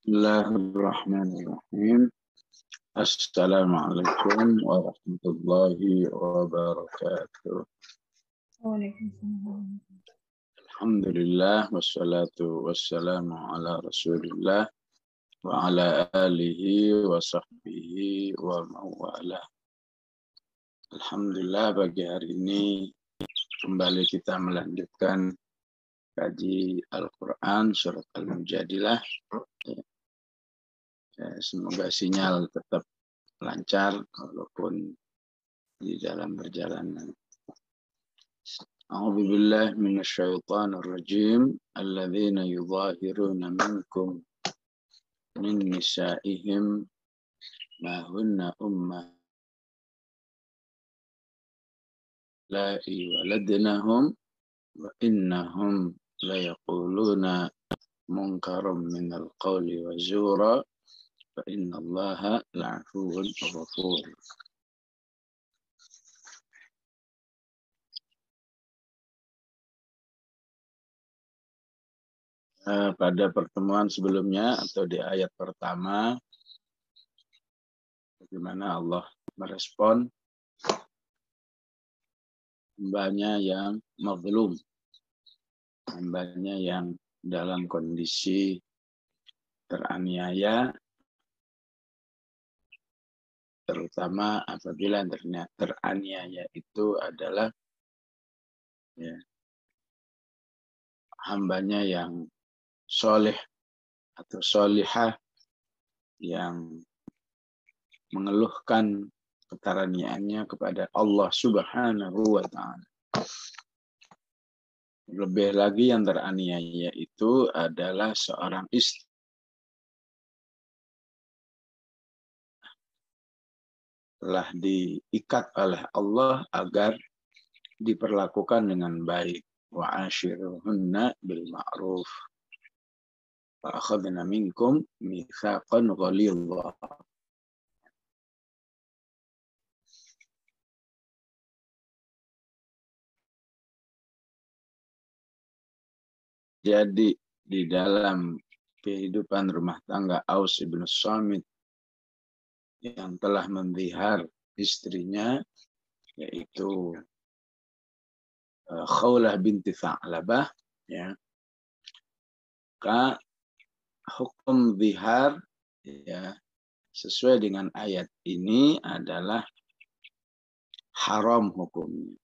Bismillahirrahmanirrahim. Assalamualaikum warahmatullahi wabarakatuh. Waalaikumsalam. Alhamdulillah wassalatu wassalamu ala Rasulillah wa ala alihi wa sahbihi wa mawala. Alhamdulillah pagi hari ini kembali kita melanjutkan kaji Al-Quran surat Al-Mujadilah. Semoga sinyal tetap lancar walaupun di dalam perjalanan. A'udzu billahi minasyaitonir rajim. Alladzina yudhahiruna minkum min nisa'ihim ma hunna ummahatullahi waladnahum wa innahum la yaquluna munkaram minal qawli wa zura fa innallaha la'afuwwun ghafur. Pada pertemuan sebelumnya atau di ayat pertama, bagaimana Allah merespon hambanya yang mazlum, hambanya yang dalam kondisi teraniaya, terutama apabila teraniaya itu adalah hambanya yang soleh atau solihah yang mengeluhkan keteraniaannya kepada Allah Subhanahu wa Ta'ala. Lebih lagi yang teraniaya itu adalah seorang istri telah diikat oleh Allah agar diperlakukan dengan baik. Wa ashiruhunna bil ma'ruf. Wa akhadna minkum mitsaqan ghalidha. Jadi di dalam kehidupan rumah tangga Aus bin Samit yang telah menzihar istrinya, yaitu Khawlah binti Tha'labah, ya, maka hukum zihar ya sesuai dengan ayat ini adalah haram hukumnya.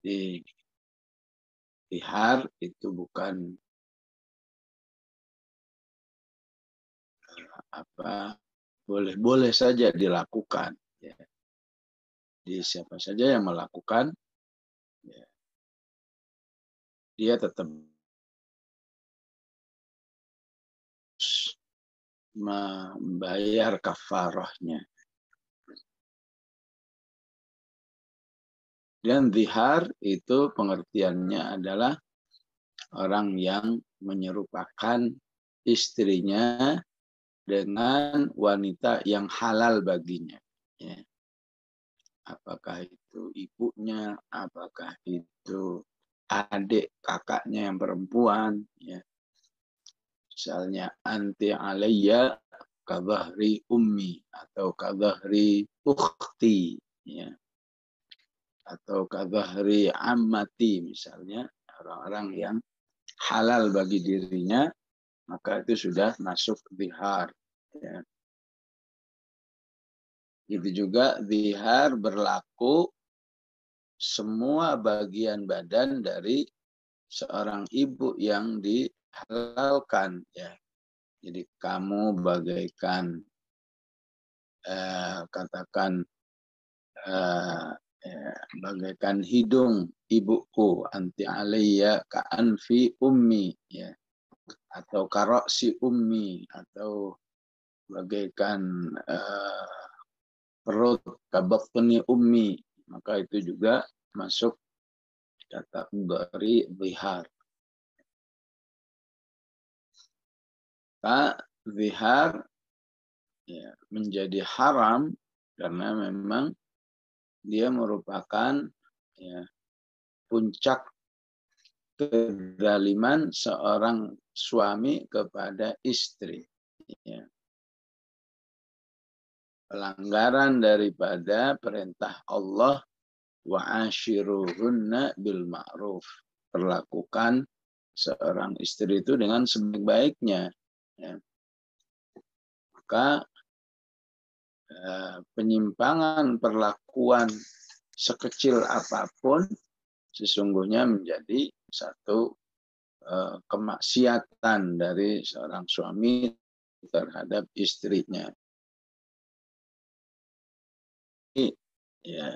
Di zihar itu bukan boleh-boleh saja dilakukan. Ya. Di siapa saja yang melakukan, ya, dia tetap membayar kafarahnya. Dan zihar itu pengertiannya adalah orang yang menyerupakan istrinya dengan wanita yang halal baginya. Ya. Apakah itu ibunya, apakah itu adik kakaknya yang perempuan. Ya. Misalnya anti alayya kadhahri ummi atau kadhahri ukhti. Ya. Atau kadhahri ammati misalnya, orang-orang yang halal bagi dirinya, maka itu sudah masuk zihar. Ya. Itu juga zihar berlaku semua bagian badan dari seorang ibu yang dihalalkan. Ya. Jadi kamu bagaikan katakan bagaikan hidung ibuku, anti alayya ka anfi ummi, ya, atau karoksi ummi, atau bagaikan perut kabatni ummi, maka itu juga masuk kategori zihar. Zihar ya, menjadi haram karena memang dia merupakan puncak kezaliman suami kepada istri. Ya. Pelanggaran daripada perintah Allah, wa ashiruhunna bil ma'ruf. Perlakukan seorang istri itu dengan sebaik-baiknya. Ya. Maka penyimpangan perlakuan sekecil apapun sesungguhnya menjadi satu kemaksiatan dari seorang suami terhadap istrinya. Ya,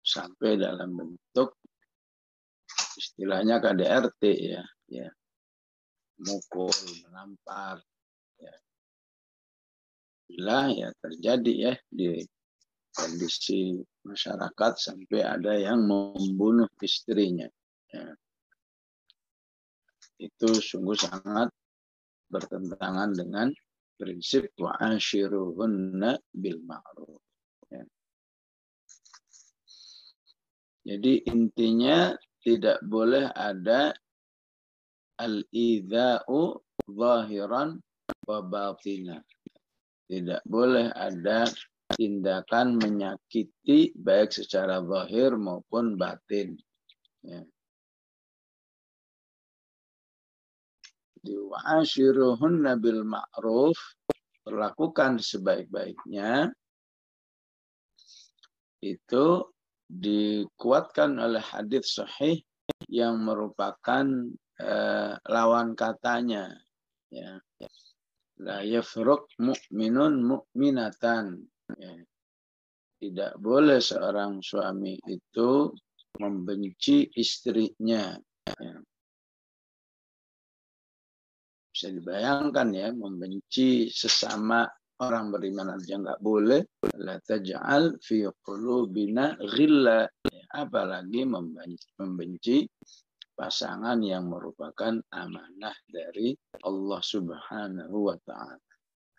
sampai dalam bentuk istilahnya KDRT ya, mukul, menampar, ya. Bila ya terjadi ya di kondisi masyarakat sampai ada yang membunuh istrinya, ya. Itu sungguh sangat bertentangan dengan prinsip wa ashiruhunna bil ma'ruf. Ya. Jadi intinya tidak boleh ada al-idza'u zahiran wa batina. Tidak boleh ada tindakan menyakiti baik secara zahir maupun batin. Ya. Wa ashiruhunna bil ma'ruf, perlakukan sebaik-baiknya, itu dikuatkan oleh hadis sahih yang merupakan lawan katanya, ya. La yafruq mu'minun mu'minatan, ya. Tidak boleh seorang suami itu membenci istrinya, ya. Bisa dibayangkan ya, membenci sesama orang beriman aja nggak boleh. La taj'al fi qulubina ghilla, apalagi membenci pasangan yang merupakan amanah dari Allah Subhanahu wa taala.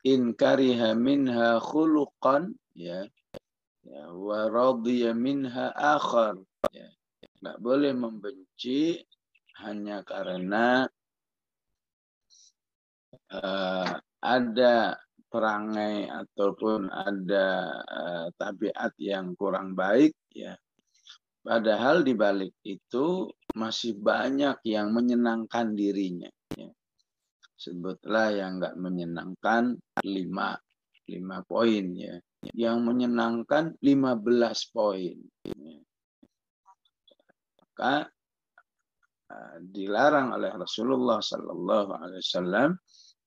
In kariha minha khuluqan, ya wa radiya minha akhar, ya. Nggak boleh membenci hanya karena ada perangai ataupun ada tabiat yang kurang baik, ya. Padahal di balik itu masih banyak yang menyenangkan dirinya, ya. Sebutlah yang nggak menyenangkan 5 poin, ya. Yang menyenangkan 15 poin. Ya. Maka dilarang oleh Rasulullah SAW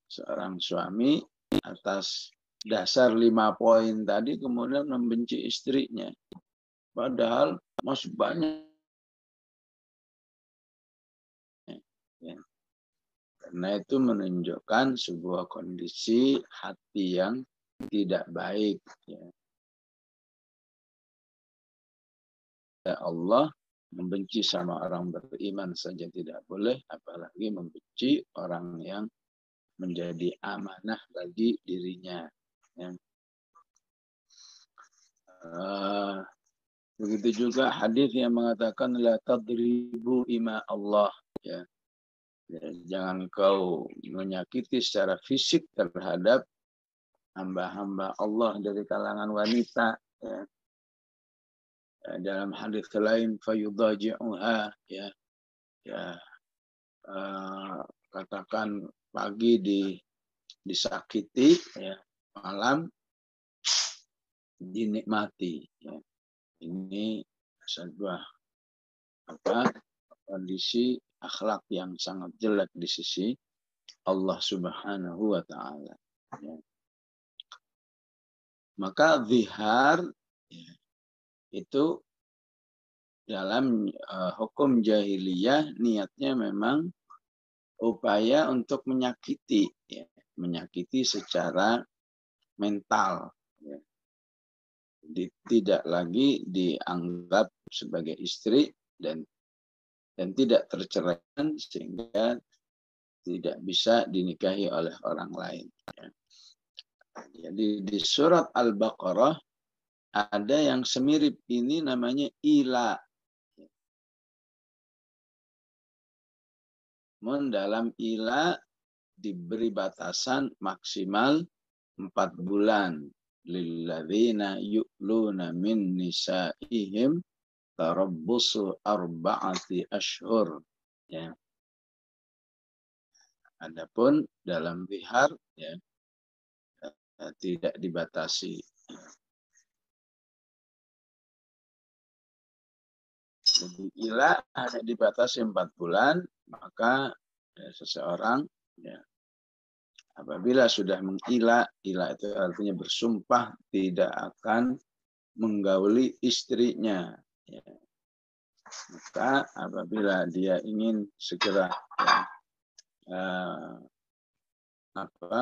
seorang suami atas dasar 5 poin tadi kemudian membenci istrinya. Padahal masih banyak. Ya. Karena itu menunjukkan sebuah kondisi hati yang tidak baik. Ya. Allah membenci sama orang beriman saja tidak boleh, apalagi membenci orang yang menjadi amanah bagi dirinya. Ya. Begitu juga hadis yang mengatakan la tadribu ima Allah, ya. Ya, jangan kau menyakiti secara fisik terhadap hamba-hamba Allah dari kalangan wanita, ya. Dalam hadis lain fayudaji'uha, ya. Katakan pagi disakiti, ya. Malam dinikmati, ya. Ini sebuah kondisi akhlak yang sangat jelek di sisi Allah Subhanahu wa taala. Ya. Maka zihar, ya, itu dalam hukum jahiliyah niatnya memang upaya untuk menyakiti, ya, menyakiti secara mental, ya. Tidak lagi dianggap sebagai istri dan tidak terceraikan sehingga tidak bisa dinikahi oleh orang lain. Ya. Jadi di surat Al-Baqarah ada yang semirip ini namanya ila. Namun dalam ila diberi batasan maksimal 4 bulan. Lilladzina yu'luna min nisa'ihim tarabbusu arba'ati ashhur. Ya. Adapun dalam zihar ya, tidak dibatasi. Jadi ila hanya dibatasi 4 bulan, maka ya, seseorang ya, apabila sudah mengila, ila itu artinya bersumpah tidak akan menggauli istrinya. Ya. Maka apabila dia ingin segera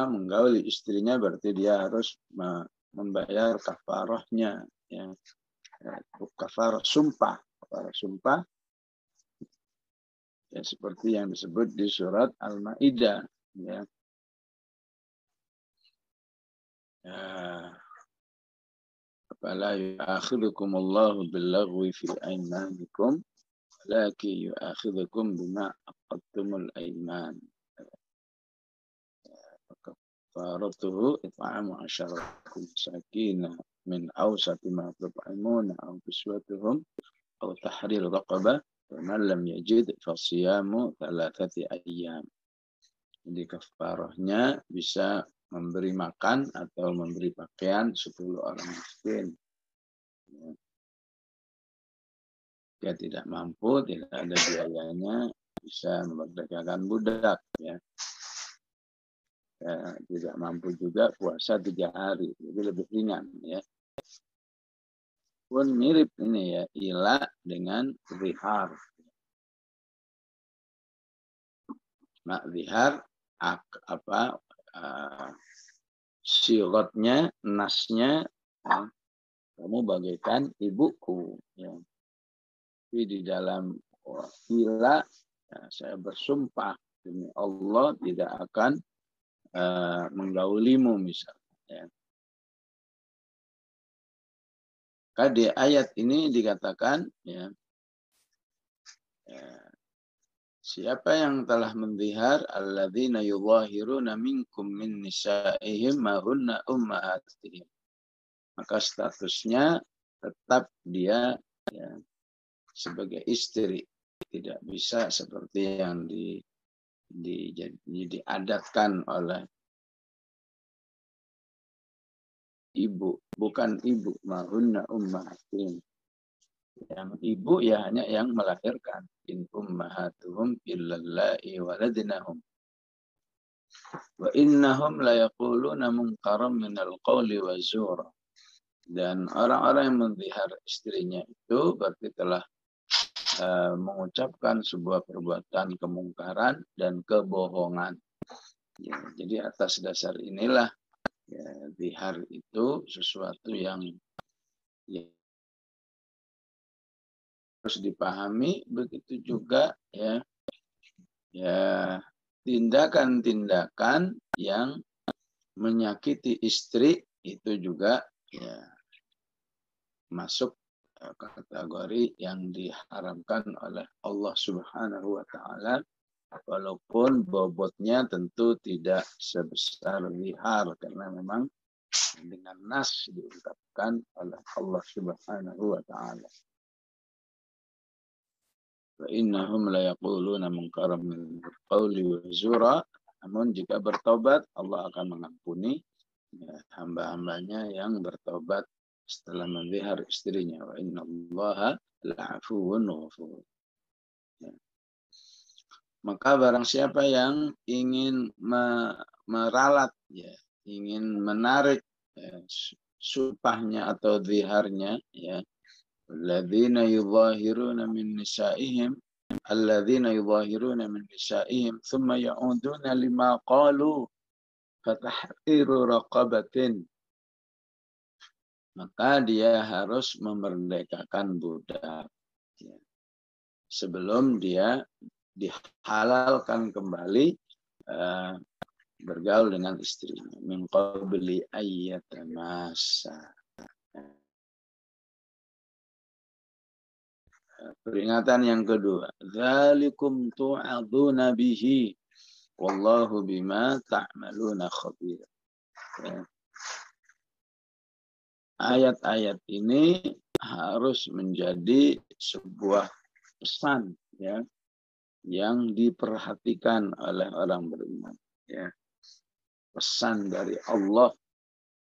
menggauli istrinya, berarti dia harus membayar kafarahnya. Ya. Kafarah sumpah. Sumpah ya, seperti yang disebut di surat Al-Maidah ya. Fala yu'akhidukumullahu billaghwi fi aymanikum walakin yu'akhidukum bima aqadtumul ayman. Kafaratuhu it'amu 'asharatin masakin min awsati ma tut'imuna aw kiswatuhum aw tahrir raqabah wa man lam yajid fasiyamu 3 ayyam. Jadi kafarahnya bisa memberi makan atau memberi pakaian 10 orang miskin. Dia tidak mampu, tidak ada biayanya, bisa memerdekakan budak. Ya. Tidak mampu juga puasa 3 hari, jadi lebih ringan. Ya. Pun mirip ini ya, ila dengan zihar. Nah, zihar sirotnya, nasnya, ya, kamu bagaikan ibuku. Ya. Tapi di dalam ila, ya, saya bersumpah demi Allah tidak akan menggaulimu misalnya. Ya. Maka di ayat ini dikatakan, ya, siapa yang telah menzihar alladzina yudhahiruna minkum min nisa'ihim ma hunna ummahatihim. Maka statusnya tetap dia ya, sebagai istri, tidak bisa seperti yang diadatkan oleh ibu, bukan ibu, ma hunna ummahatihim. Yang ibu ya hanya yang melahirkan. In ummahatuhum illallai waladnahum. Wa innahum la yaquluna munkaram minal qawli wa zura. Dan orang-orang yang menzihar istrinya itu berarti telah mengucapkan sebuah perbuatan kemungkaran dan kebohongan. Ya, jadi atas dasar inilah ya, zihar itu sesuatu yang ya, harus dipahami. Begitu juga ya tindakan-tindakan yang menyakiti istri itu juga ya masuk kategori yang diharamkan oleh Allah Subhanahu wa taala, walaupun bobotnya tentu tidak sebesar zihar karena memang dengan nas diungkapkan oleh Allah Subhanahu wa taala. Wa innahum la yaquluna munkaram min qawli wa zura. Namun jika bertobat Allah akan mengampuni ya, hamba-hambanya yang bertobat setelah menzihar istrinya. Wa innallaha la'afuwun ghafur. Ya. Maka barang siapa yang ingin meralat ya, ingin menarik ya, sumpahnya atau ziharnya ya, alladzina yudhahiruna min nisa'ihim thumma ya'uduna lima qalu fatahriru raqabatin. Maka dia harus memerdekakan budak ya, sebelum dia dihalalkan kembali bergaul dengan istrinya. Min qabli ayyatamassa. Peringatan yang kedua, dzalikum tu'adzuna bihi wallahu bima ta'maluna khabir. Ya. Ayat-ayat ini harus menjadi sebuah pesan ya yang diperhatikan oleh orang beriman ya. Pesan dari Allah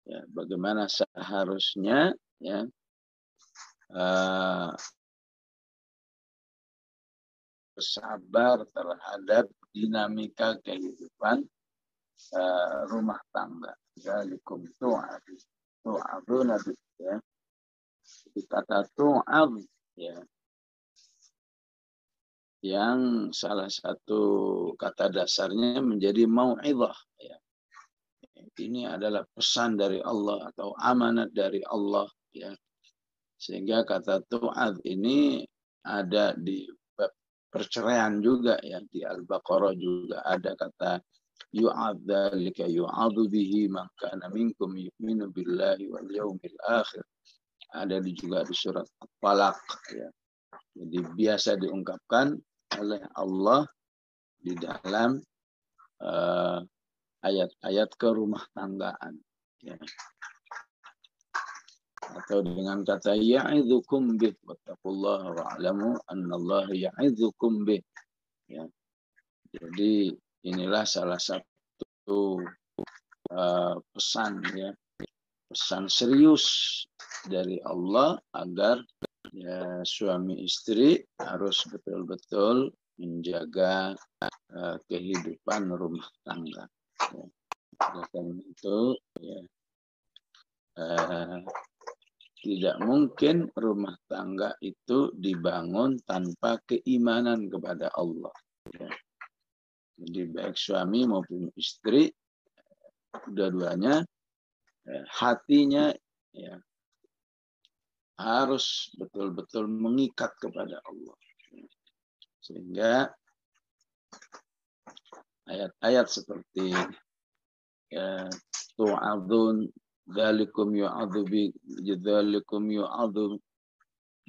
ya, bagaimana seharusnya ya bersabar terhadap dinamika kehidupan rumah tangga. Dzalikum tu'adzuna bihi ya. Kata tu'adz ya, yang salah satu kata dasarnya menjadi mau'izah ya. Ini adalah pesan dari Allah atau amanat dari Allah ya. Sehingga kata tu'adz ini ada di bab perceraian juga ya, di Al-Baqarah juga ada kata yu'adz dzalika yu'adzu bihi man kana minkum yu'minu billahi wal yaumil akhir. Ada juga di surat At-Talaq ya. Jadi biasa diungkapkan oleh Allah di dalam ayat-ayat kerumah tanggaan ya. Atau dengan kata ya'idzukum bih wattaqullaha wa'lamu annallaha ya'idzukum bih ya. Jadi inilah salah satu pesan ya, pesan serius dari Allah agar ya, suami istri harus betul-betul menjaga kehidupan rumah tangga. Ya. Karena itu ya, tidak mungkin rumah tangga itu dibangun tanpa keimanan kepada Allah. Ya. Jadi baik suami maupun istri, dua-duanya hatinya ya, harus betul-betul mengikat kepada Allah. Sehingga ayat-ayat seperti ya, tu'adzun dzalikum yu'adzu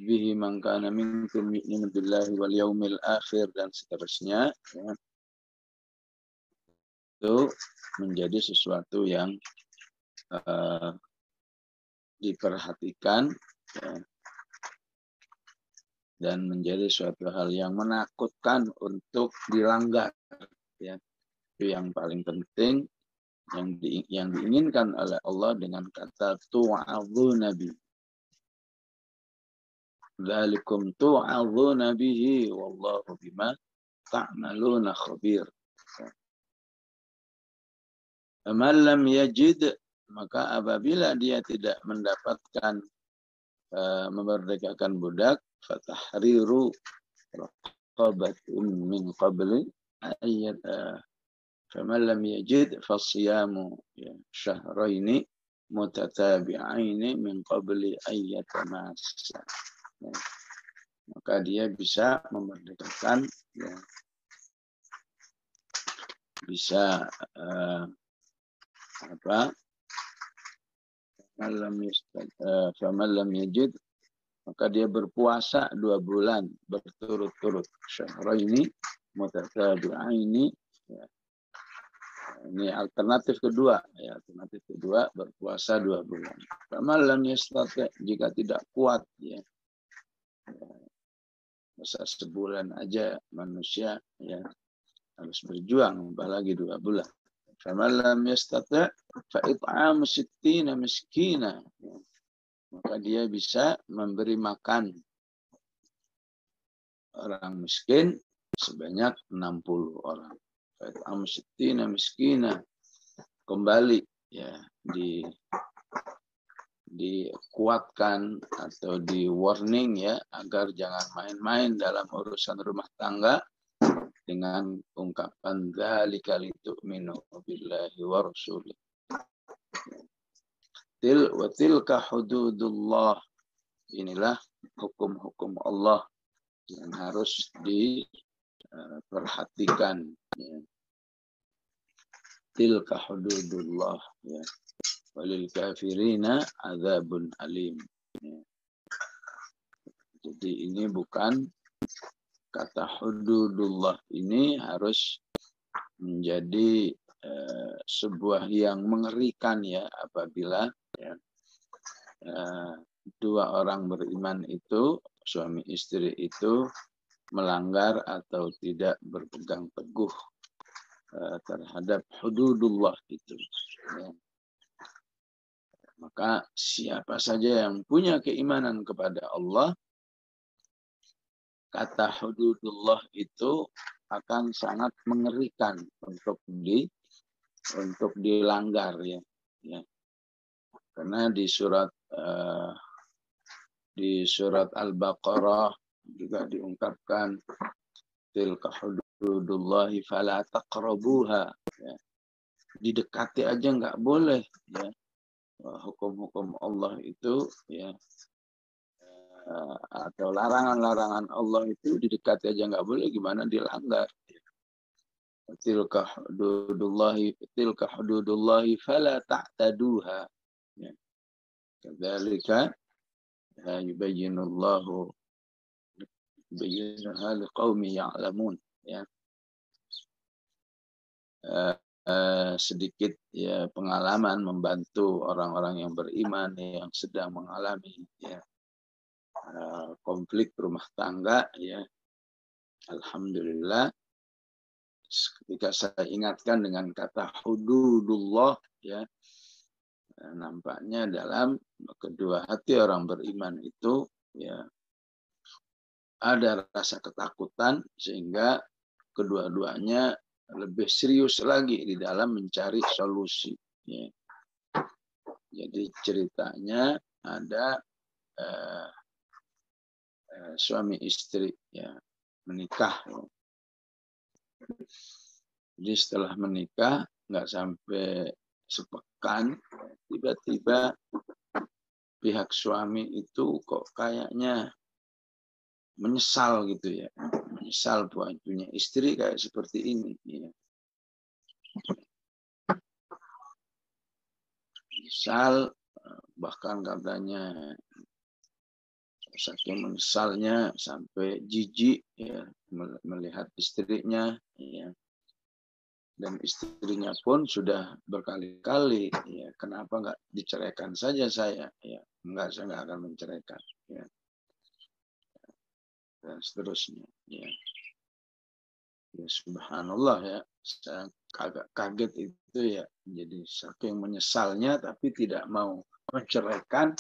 bihi man kana minkum yu'minu billahi wal yaumil akhir dan seterusnya ya. Itu menjadi sesuatu yang diperhatikan ya, dan menjadi suatu hal yang menakutkan untuk dilanggar ya. Itu yang paling penting yang diinginkan oleh Allah dengan kata tu'adzuna bihi. Dzalikum tu'adzuna bihi wallahu bima ta'maluna khabir. Man lam yajid, maka apabila dia tidak mendapatkan memerdekakan budak, fatahriru raqabatin min qabli ayat faman lam yajid fasiyamu syahraini mutatabi'aini min qabli ayyatamassa. Ya. Maka dia bisa memerdekakan ya, bisa faman lam yajid, maka dia berpuasa 2 bulan berturut-turut. Syahraini mutatabi'aini ya. Ini alternatif kedua ya, alternatif kedua berpuasa 2 bulan. Faman lam yastati', jika tidak kuat ya. Masa sebulan aja manusia ya harus berjuang, apalagi 2 bulan. Faman lam yastati' fa it'amu 60 miskina. Maka dia bisa memberi makan orang miskin sebanyak 60 orang. Fa it'amu 60 miskina. Kembali ya dikuatkan atau di warning ya agar jangan main-main dalam urusan rumah tangga dengan ungkapan dzalika litu'minu billahi wa rasulih. Tilka hududullah. Inilah hukum-hukum Allah yang harus diperhatikan. Ya. Tilka hududullah. Ya. Walil kafirina adzabun alim. Ya. Jadi ini bukan kata hududullah ini harus menjadi sebuah yang mengerikan ya apabila ya, dua orang beriman itu suami istri itu melanggar atau tidak berpegang teguh terhadap hududullah itu. Ya. Maka siapa saja yang punya keimanan kepada Allah, kata hududullah itu akan sangat mengerikan untuk dilanggar ya. Ya. Karena di surat Al-Baqarah juga diungkapkan tilka hududullahi fala taqrabuha. Ya. Didekati aja nggak boleh ya. Hukum-hukum Allah itu ya atau larangan-larangan Allah itu didekati aja nggak boleh, gimana dilanggar. Tilka hududullahi fala ta'taduha. Ya. Kadzalika yubayyinullahu liqaumin ya'lamun ya. Sedikit ya pengalaman membantu orang-orang yang beriman yang sedang mengalami ya konflik rumah tangga ya. Alhamdulillah ketika saya ingatkan dengan kata hududullah ya, nampaknya dalam kedua hati orang beriman itu ya ada rasa ketakutan sehingga kedua-duanya lebih serius lagi di dalam mencari solusi. Ya. Jadi ceritanya ada suami istri ya menikah. Jadi setelah menikah nggak sampai sepekan tiba-tiba pihak suami itu kok kayaknya menyesal gitu ya. Menyesal punya istri kayak seperti ini. Ya. Menyesal, bahkan katanya saking menyesalnya sampai jijik ya, melihat istrinya. Ya. Dan istrinya pun sudah berkali-kali, ya, kenapa nggak diceraikan saja saya? Ya, enggak, saya nggak akan menceraikan. Ya. Dan seterusnya. Ya. Ya, subhanallah ya, saya agak kaget itu ya. Jadi saking menyesalnya tapi tidak mau menceraikan,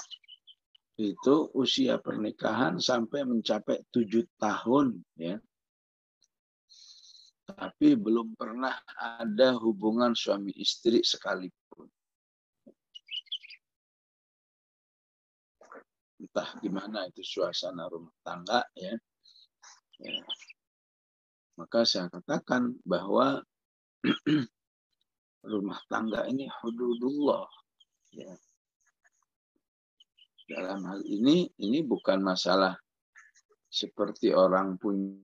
itu usia pernikahan sampai mencapai 7 tahun ya. Tapi belum pernah ada hubungan suami istri sekalipun. Entah gimana itu suasana rumah tangga ya. Ya. Maka saya katakan bahwa rumah tangga ini hududullah. Ya. Dalam hal ini bukan masalah seperti orang punya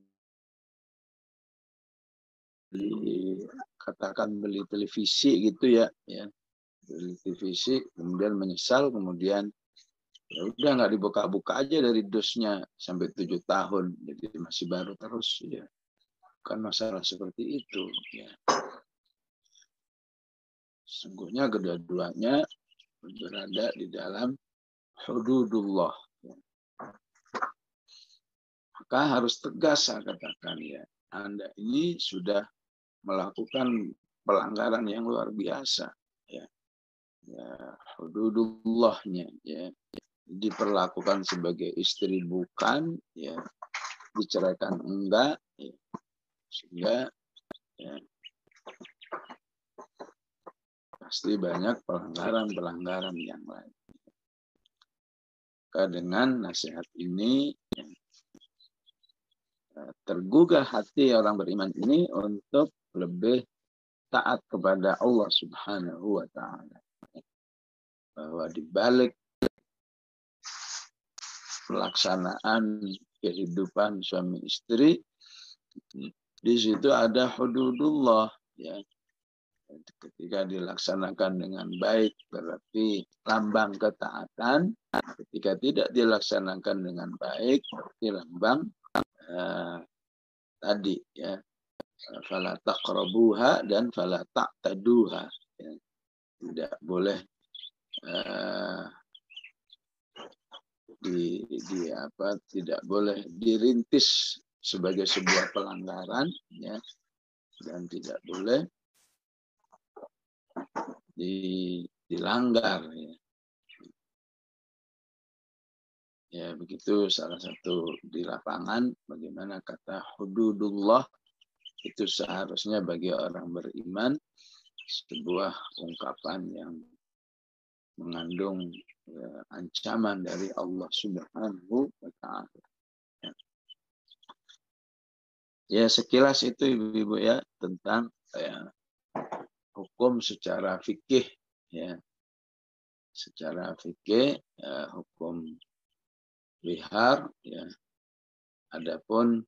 katakan beli televisi gitu ya, beli televisi kemudian menyesal, kemudian ya udah nggak dibuka-buka aja dari dosnya sampai 7 tahun, jadi masih baru terus ya. Bukan masalah seperti itu ya. Sungguhnya kedua-duanya berada di dalam hududullah. Maka harus tegas saya katakan ya, Anda ini sudah melakukan pelanggaran yang luar biasa ya. Ya, hududullahnya ya, diperlakukan sebagai istri bukan ya, diceraikan enggak ya. Sehingga ya, pasti banyak pelanggaran yang lain. Maka dengan nasihat ini ya, tergugah hati orang beriman ini untuk lebih taat kepada Allah Subhanahu wa ta'ala. Bahwa di balik pelaksanaan kehidupan suami istri, di situ ada hududullah ya. Ketika dilaksanakan dengan baik berarti lambang ketaatan. Ketika tidak dilaksanakan dengan baik berarti lambang tadi ya, fala taqrabuha dan fala ta'taduha. Ya. Tidak boleh tidak boleh dirintis sebagai sebuah pelanggaran ya, dan tidak boleh dilanggar ya. Ya begitu salah satu di lapangan bagaimana kata hududullah itu seharusnya bagi orang beriman sebuah ungkapan yang mengandung ancaman dari Allah Subhanahu wa taala. Ya sekilas itu Ibu-ibu ya tentang hukum secara fikih ya. Secara fikih hukum wihar ya. Adapun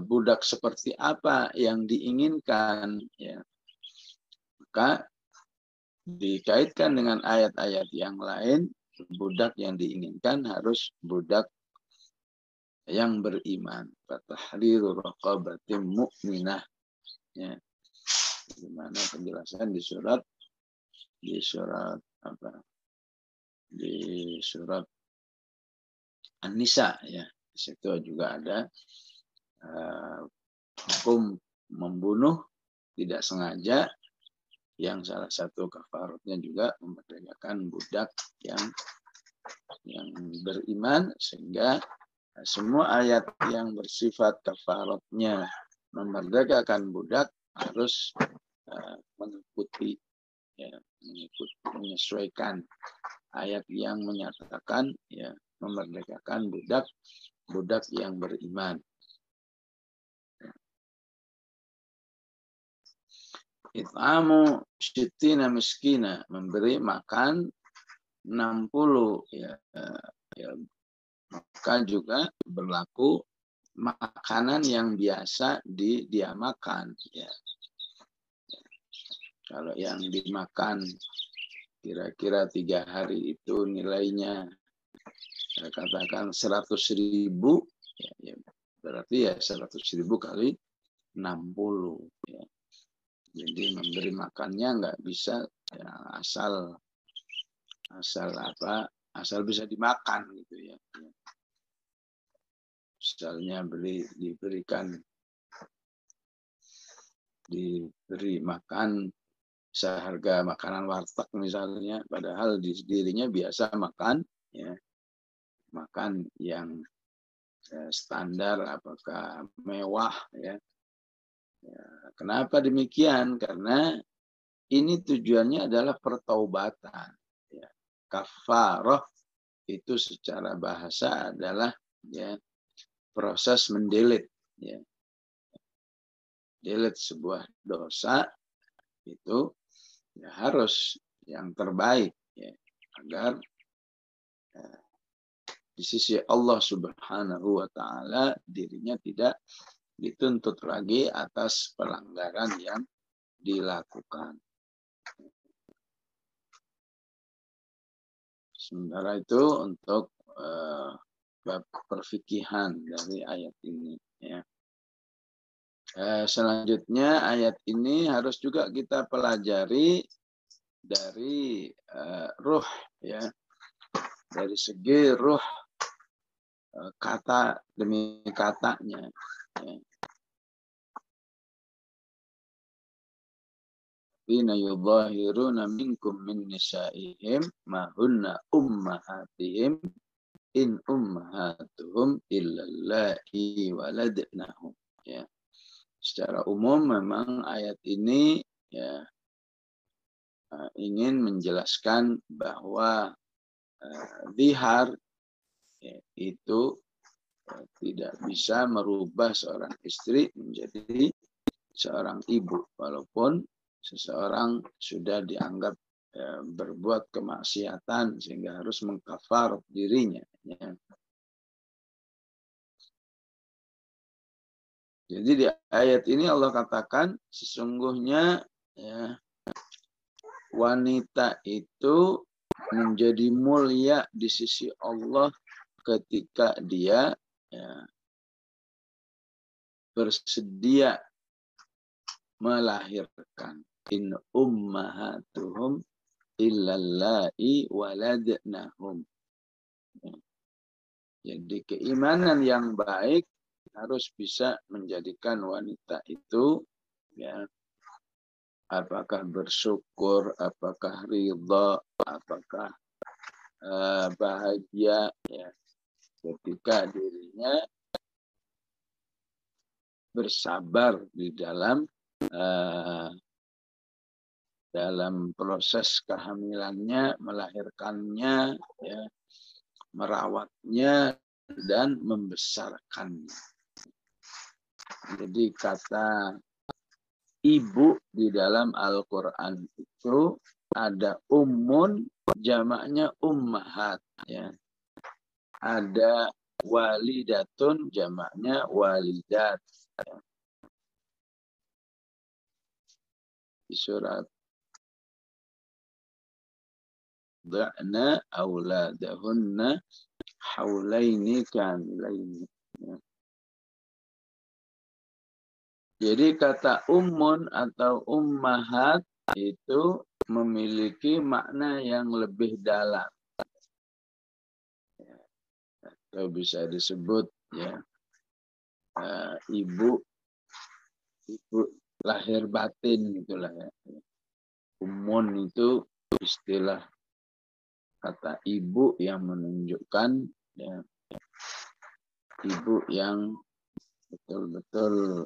budak seperti apa yang diinginkan ya. Maka dikaitkan dengan ayat-ayat yang lain, budak yang diinginkan harus budak yang beriman. Fatahriru raqabatin mu'minah. Ya. Dimana penjelasan di surat apa? Di surat An-Nisa ya. Di situ juga ada hukum membunuh tidak sengaja yang salah satu kafaratnya juga memerdekakan budak yang beriman, sehingga semua ayat yang bersifat kafaratnya memerdekakan budak harus mengikuti ya, menyesuaikan ayat yang menyatakan ya memerdekakan budak yang beriman. It'amu sittina miskina, memberi makan 60 ya, maka juga berlaku makanan yang biasa dia makan ya. Kalau yang dimakan kira-kira 3 hari itu nilainya saya katakan 100.000 ya, berarti ya 100.000 kali 60 ya. Jadi memberi makannya nggak bisa ya, asal bisa dimakan gitu ya. Misalnya diberi makan seharga makanan warteg misalnya, padahal dirinya biasa makan ya, makan yang standar apakah mewah ya. Kenapa demikian? Karena ini tujuannya adalah pertaubatan. Ya. Kafarah itu secara bahasa adalah ya, proses mendelit. Ya. Delete sebuah dosa itu ya, harus yang terbaik ya, agar di sisi Allah Subhanahu wa taala dirinya tidak dituntut lagi atas pelanggaran yang dilakukan. Sementara itu untuk bab perfikihan dari ayat ini ya. Selanjutnya ayat ini harus juga kita pelajari dari ruh ya. Dari segi ruh kata demi katanya ya. Bina yudhahiruna minkum min nisa'ihim ma hunna ummahatihim in ummahatuhum illallahi waladnahum ya. Secara umum memang ayat ini ya ingin menjelaskan bahwa zihar ya, itu tidak bisa merubah seorang istri menjadi seorang ibu walaupun seseorang sudah dianggap berbuat kemaksiatan sehingga harus mengkafar dirinya. Ya. Jadi di ayat ini Allah katakan sesungguhnya ya, wanita itu menjadi mulia di sisi Allah ketika dia ya, bersedia melahirkan. In ummahatuhum illallai waladnahum. Jadi keimanan yang baik harus bisa menjadikan wanita itu ya, apakah bersyukur, apakah ridha, apakah bahagia ya, ketika dirinya bersabar di dalam proses kehamilannya, melahirkannya, ya, merawatnya, dan membesarkannya. Jadi kata ibu di dalam Al-Quran itu ada ummun, jamaknya ummahat. Ya. Ada walidatun, jamaknya walidat. Ya. Di surat da'na auladahunna haulaini kamilaini. Ya. Jadi kata ummun atau ummahat itu memiliki makna yang lebih dalam. Ya. Atau bisa disebut ya ibu lahir batin itulah ya. Ummun itu istilah kata ibu yang menunjukkan ya, ibu yang betul-betul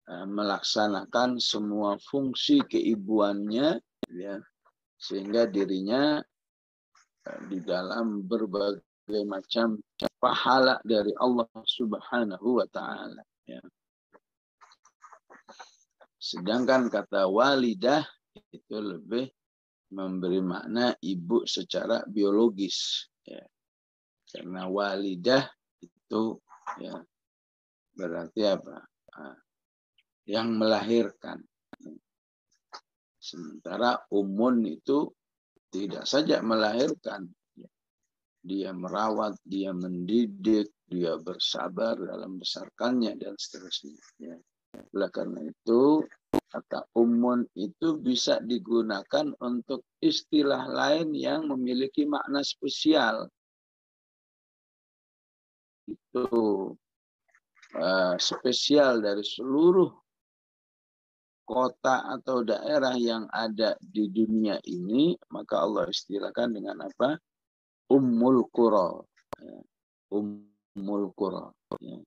melaksanakan semua fungsi keibuannya ya, sehingga dirinya di dalam berbagai macam pahala dari Allah Subhanahu wa taala ya. Sedangkan kata walidah itu lebih memberi makna ibu secara biologis ya. Karena walidah itu ya berarti apa? Yang melahirkan. Sementara ummun itu tidak saja melahirkan. Dia merawat, dia mendidik, dia bersabar dalam membesarkannya dan seterusnya. Ya. Oleh karena itu, kata ummun itu bisa digunakan untuk istilah lain yang memiliki makna spesial. Itu spesial dari seluruh kota atau daerah yang ada di dunia ini, maka Allah istilahkan dengan apa? Ummul Qura. Ya. Ummul Qura. Ya.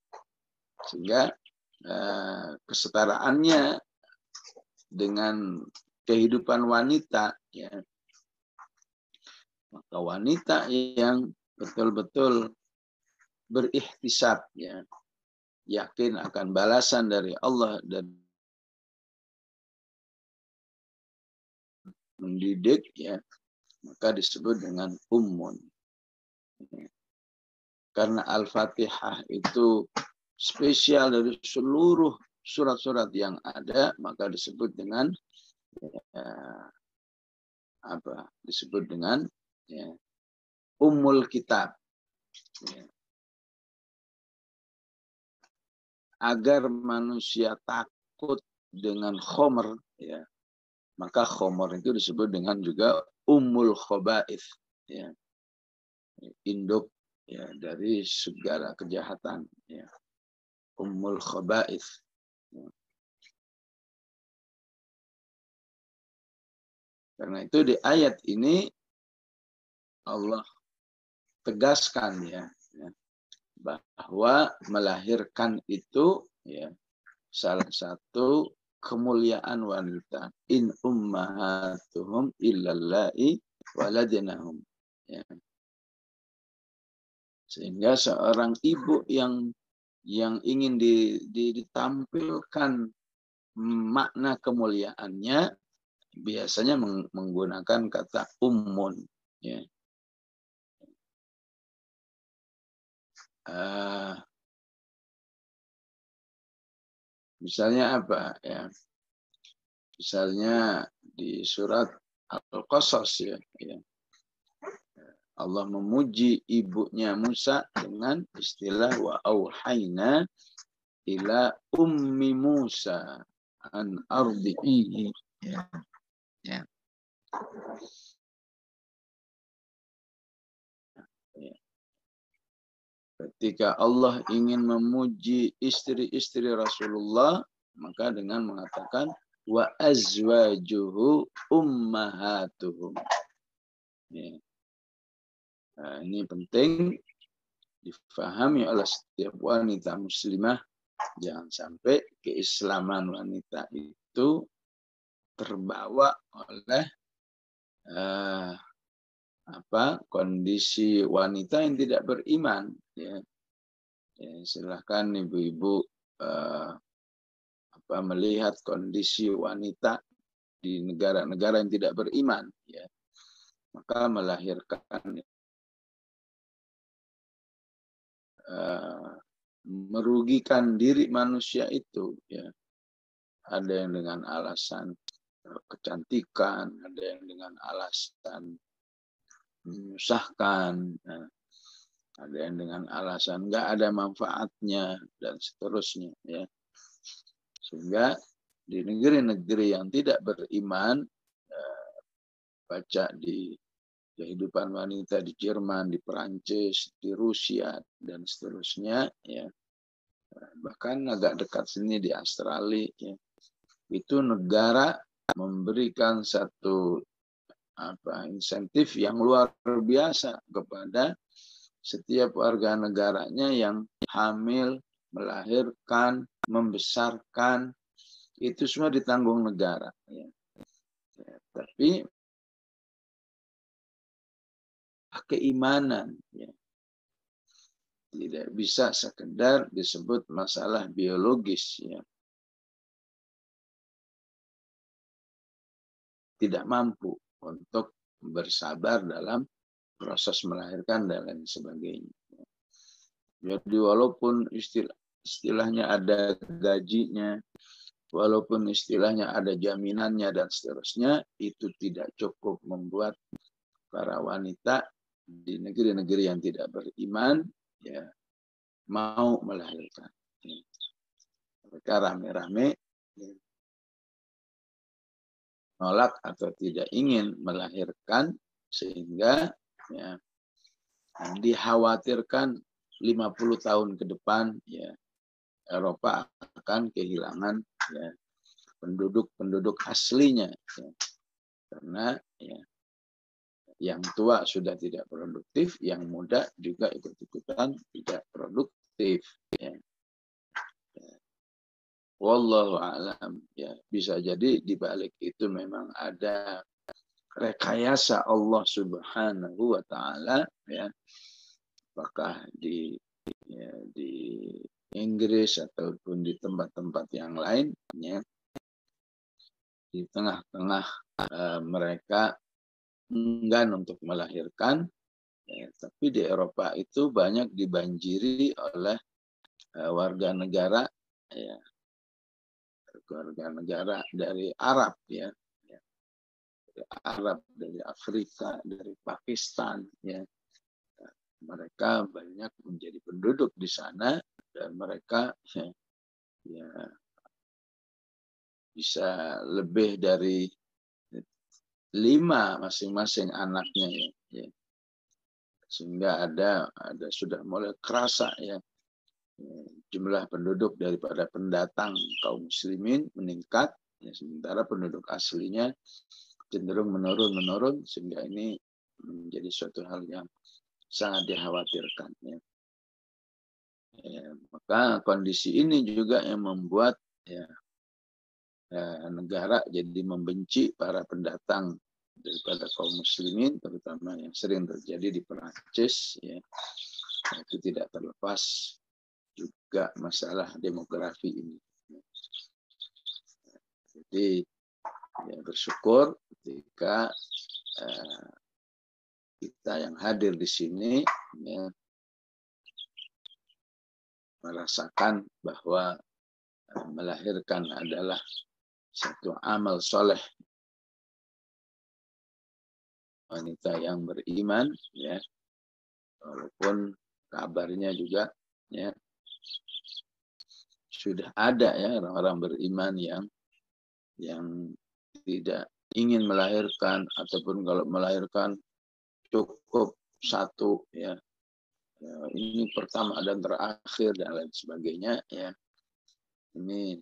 Sehingga kesetaraannya dengan kehidupan wanita, ya. Maka wanita yang betul-betul berikhtisab, ya, yakin akan balasan dari Allah dan mendidik, ya, maka disebut dengan ummun. Karena Al-Fatihah itu spesial dari seluruh surat-surat yang ada, maka disebut dengan apa? Disebut dengan ya, Ummul Kitab. Ya. Agar manusia takut dengan khomer, ya, maka khomer itu disebut dengan juga Ummul Khobaith, ya, induk ya, dari segala kejahatan, ya. Ummul Khobaith. Ya. Karena itu di ayat ini Allah tegaskan ya, bahwa melahirkan itu ya salah satu kemuliaan wanita. In ummahatuhum illallai waladnahum. Ya. Sehingga seorang ibu yang ingin ditampilkan makna kemuliaannya biasanya menggunakan kata ummun. Ya. Misalnya apa ya? Misalnya di surat Al-Qasas ya. Allah memuji ibunya Musa dengan istilah wa auhayna ila ummi Musa an ardihi. Ya. Ya. Ya. Ketika Allah ingin memuji istri-istri Rasulullah, maka dengan mengatakan wa azwajuhu ummahatuhum. Ya. Nah, ini penting difahami oleh setiap wanita muslimah. Jangan sampai keislaman wanita itu terbawa oleh kondisi wanita yang tidak beriman. Ya. Ya, silahkan ibu-ibu melihat kondisi wanita di negara-negara yang tidak beriman, ya, maka melahirkan merugikan diri manusia itu, ya. Ada yang dengan alasan kecantikan, ada yang dengan alasan menyusahkan, ya. Ada yang dengan alasan nggak ada manfaatnya dan seterusnya, ya. Sehingga di negeri-negeri yang tidak beriman, baca di kehidupan wanita di Jerman, di Perancis, di Rusia dan seterusnya, ya. Bahkan agak dekat sini di Australia, ya. Itu negara memberikan satu insentif yang luar biasa kepada setiap warga negaranya yang hamil, melahirkan, membesarkan, itu semua ditanggung negara. Ya. Ya, tapi keimanan, ya, tidak bisa sekedar disebut masalah biologis, ya. Tidak mampu untuk bersabar dalam proses melahirkan dan lain sebagainya. Jadi walaupun istilahnya ada gajinya, walaupun istilahnya ada jaminannya dan seterusnya, itu tidak cukup membuat para wanita di negeri-negeri yang tidak beriman, ya, mau melahirkan. Mereka rame-rame menolak atau tidak ingin melahirkan, sehingga, ya, dikhawatirkan 50 tahun ke depan, ya, Eropa akan kehilangan, ya, penduduk aslinya, ya. Karena, ya, yang tua sudah tidak produktif, yang muda juga ikut-ikutan tidak produktif, ya. Wallahu a'lam, ya. Bisa jadi di balik itu memang ada rekayasa Allah Subhanahu wa taala, ya. Apakah di Inggris ataupun di tempat-tempat yang lain, ya, di tengah-tengah mereka enggan untuk melahirkan, ya, tapi di Eropa itu banyak dibanjiri oleh warga negara, ya, warga negara dari Arab, ya, dari Arab, dari Afrika, dari Pakistan, ya. Mereka banyak menjadi penduduk di sana dan mereka, ya, bisa lebih dari 5 masing-masing anaknya, ya. Sehingga ada sudah mulai kerasa, ya, jumlah penduduk daripada pendatang kaum muslimin meningkat, ya, sementara penduduk aslinya cenderung menurun, sehingga ini menjadi suatu hal yang sangat dikhawatirkan, ya. Ya, maka kondisi ini juga yang membuat, ya, negara jadi membenci para pendatang daripada kaum muslimin, terutama yang sering terjadi di Perancis, ya. Itu tidak terlepas juga masalah demografi ini. Jadi, ya, bersyukur ketika kita yang hadir di sini, ya, merasakan bahwa melahirkan adalah satu amal soleh wanita yang beriman, ya, walaupun kabarnya juga ya sudah ada ya orang-orang beriman yang tidak ingin melahirkan, ataupun kalau melahirkan cukup satu, ya, ini pertama dan terakhir dan lain sebagainya, ya. Ini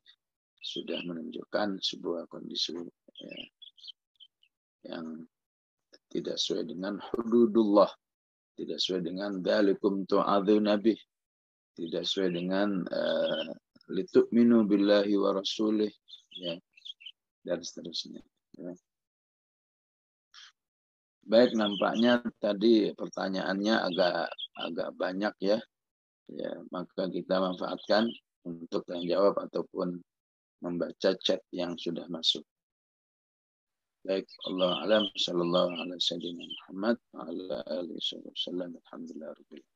sudah menunjukkan sebuah kondisi ya, yang tidak sesuai dengan hududullah, tidak sesuai dengan dzalikum tu'adzuna bih, tidak sesuai dengan litu'minu billahi wa rasulih, ya, dan seterusnya. Ya. Baik, nampaknya tadi pertanyaannya agak banyak, ya. Ya, maka kita manfaatkan untuk yang jawab ataupun membaca chat yang sudah masuk. Baik, Allah alam, sallallahu alaihi wasallam Muhammad wa ala alihi wasallam, alhamdulillah rabbil alamin.